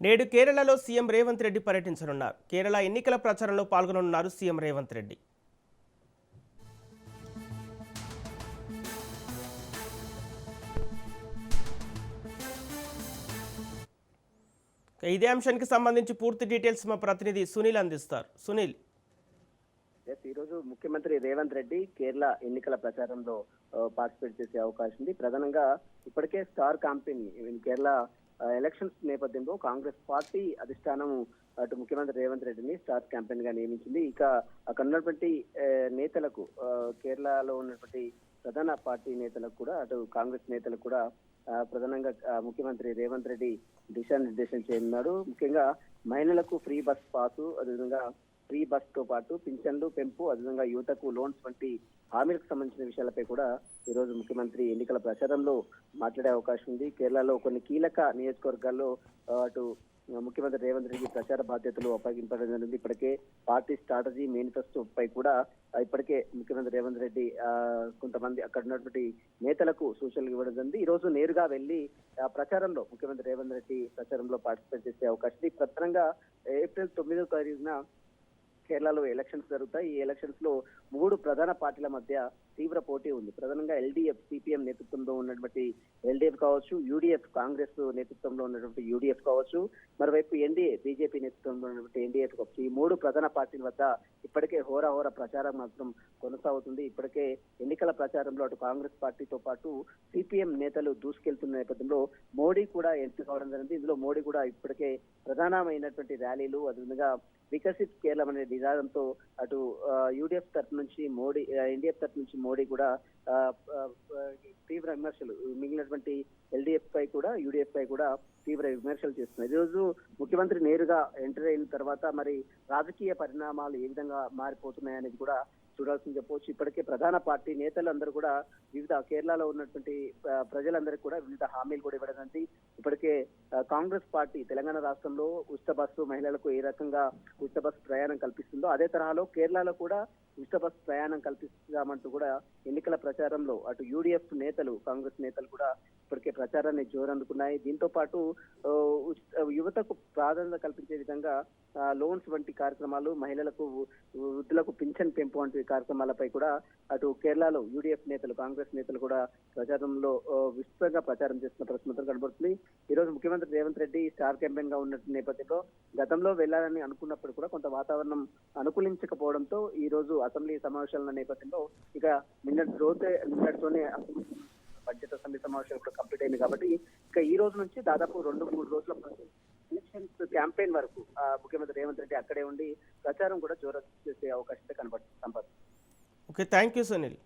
నేడు కేరళలో సీఎం రేవంత్ రెడ్డి పర్యటించనున్నారు. కేరళ ఎన్నికల ప్రచారంలో పాల్గొననున్నారు సీఎం రేవంత్ రెడ్డి. ఇదే అంశానికి సంబంధించి పూర్తి డీటెయిల్స్ మా ప్రతినిధి సునీల్ అందిస్తారు. సునీల్, ఈరోజు ముఖ్యమంత్రి రేవంత్ రెడ్డి కేరళ ఎన్నికల ప్రచారంలో పార్టిసిపేట్ చేసే అవకాశం ఉంది. ప్రధానంగా ఇప్పటికే స్టార్ క్యాంపెయిన్ కేరళ ఎలక్షన్స్ నేపథ్యంలో కాంగ్రెస్ పార్టీ అధిష్టానం అటు ముఖ్యమంత్రి రేవంత్ రెడ్డిని స్టార్ క్యాంపెయిన్ గా నియమించింది. ఇక అక్కడ ఉన్నటువంటి నేతలకు, కేరళలో ఉన్నటువంటి ప్రధాన పార్టీ నేతలకు కూడా, అటు కాంగ్రెస్ నేతలకు కూడా ప్రధానంగా ముఖ్యమంత్రి రేవంత్ రెడ్డి దిశానిర్దేశం చేయనున్నాడు. ముఖ్యంగా మహిళలకు ఫ్రీ బస్ పాసు, అదేవిధంగా ఫ్రీ బస్ తో పాటు పింఛన్లు పెంపు, అదేవిధంగా యువతకు లోన్స్ వంటి హామీలకు సంబంధించిన విషయాలపై కూడా ఈ రోజు ముఖ్యమంత్రి ఎన్నికల ప్రచారంలో మాట్లాడే అవకాశం ఉంది. కేరళలో కొన్ని కీలక నియోజకవర్గాల్లో అటు ముఖ్యమంత్రి రేవంత్ రెడ్డి ప్రచార బాధ్యతలు అప్పగించడం జరిగింది. ఇప్పటికే పార్టీ స్ట్రాటజీ మేనిఫెస్టో పై కూడా ఇప్పటికే ముఖ్యమంత్రి రేవంత్ రెడ్డి కొంతమంది అక్కడ ఉన్నటువంటి నేతలకు సూచనలు ఇవ్వడం జరిగింది. ఈ రోజు నేరుగా వెళ్లి ప్రచారంలో ముఖ్యమంత్రి రేవంత్ రెడ్డి ప్రచారంలో పార్టిసిపేట్ చేసే అవకాశం ఉంది. ప్రధానంగా ఏప్రిల్ 9వ తారీఖున కేరళలో ఎలక్షన్స్ జరుగుతాయి. ఈ ఎలక్షన్స్ లో 3 ప్రధాన పార్టీల మధ్య తీవ్ర పోటీ ఉంది. ప్రధానంగా ఎల్డీఎఫ్ సిపిఎం నేతృత్వంలో ఉన్నటువంటి ఎల్డీఎఫ్ కావచ్చు, యూడీఎఫ్ కాంగ్రెస్ నేతృత్వంలో ఉన్నటువంటి యూడీఎఫ్ కావచ్చు, మరోవైపు ఎన్డీఏ బీజేపీ నేతృత్వంలో ఉన్నటువంటి ఎన్డీఎఫ్ కావచ్చు. ఈ 3 ప్రధాన పార్టీల వద్ద ఇప్పటికే హోరాహోరా ప్రచారం మాత్రం కొనసాగుతుంది. ఇప్పటికే ఎన్నికల ప్రచారంలో అటు కాంగ్రెస్ పార్టీతో పాటు సిపిఎం నేతలు దూసుకెళ్తున్న నేపథ్యంలో మోడీ కూడా ఎంట్రీ కావడం జరిగింది. ఇందులో మోడీ కూడా ఇప్పటికే ప్రధానమైనటువంటి ర్యాలీలు, అదేవిధంగా వికసిత్ కేరళం అనే నినాదంతో అటు యూడీఎఫ్ తరఫు నుంచి మోడీ, ఎన్డీఎఫ్ తరఫు నుంచి మోడీ కూడా తీవ్ర విమర్శలు, మిగిలినటువంటి ఎల్డీఎఫ్ పై కూడా యూడీఎఫ్ పై కూడా తీవ్ర విమర్శలు చేస్తున్నారు. ఈ రోజు ముఖ్యమంత్రి నేరుగా ఎంటర్ అయిన తర్వాత మరి రాజకీయ పరిణామాలు ఏ విధంగా మారిపోతున్నాయనేది కూడా చూడాల్సింది చెప్పవచ్చు. ఇప్పటికే ప్రధాన పార్టీ నేతలందరూ కూడా వివిధ కేరళలో ఉన్నటువంటి ప్రజలందరికీ కూడా వివిధ హామీలు కూడా ఇవ్వడం. ఇప్పటికే కాంగ్రెస్ పార్టీ తెలంగాణ రాష్ట్రంలో ఉచిత బస్సు, మహిళలకు ఏ రకంగా ఉచిత బస్సు ప్రయాణం కల్పిస్తుందో అదే తరహాలో కేరళలో కూడా ఉచిత బస్సు ప్రయాణం కల్పిస్తామంటూ కూడా ఎన్నికల ప్రచారంలో అటు యూడీఎఫ్ నేతలు, కాంగ్రెస్ నేతలు కూడా ఇప్పటికే ప్రచారాన్ని జోరందుకున్నాయి. దీంతో పాటు యువతకు ప్రాధాన్యత కల్పించే విధంగా లోన్స్ వంటి కార్యక్రమాలు, మహిళలకు, వృద్ధులకు పింఛన్ పెంపు వంటి కార్యక్రమాలపై కూడా అటు కేరళలో యూడీఎఫ్ నేతలు, కాంగ్రెస్ నేతలు కూడా ప్రచారంలో విస్తృతంగా ప్రచారం చేస్తున్న పరిస్థితి కనబడుతుంది. ఈ రోజు ముఖ్యమంత్రి రేవంత్ రెడ్డి స్టార్ క్యాంపెయిన్ గా ఉన్న నేపథ్యంలో గతంలో వెళ్లాలని అనుకున్నప్పుడు కూడా కొంత వాతావరణం అనుకూలించకపోవడంతో ఈ రోజు అసెంబ్లీ సమావేశాల నేపథ్యంలో ఇక నిన్నటితోనే బడ్జెట్ అసెంబ్లీ సమావేశాలు కూడా కంప్లీట్ అయింది కాబట్టి ఇక ఈ రోజు నుంచి దాదాపు 2-3 రోజుల ఎలక్షన్స్ క్యాంపెయిన్ వరకు ముఖ్యమంత్రి రేవంత్ రెడ్డి అక్కడే ఉండి ప్రచారం కూడా జోరు చేసే అవకాశం కనబడుతుంది. Sampath. Okay, thank you Sunil.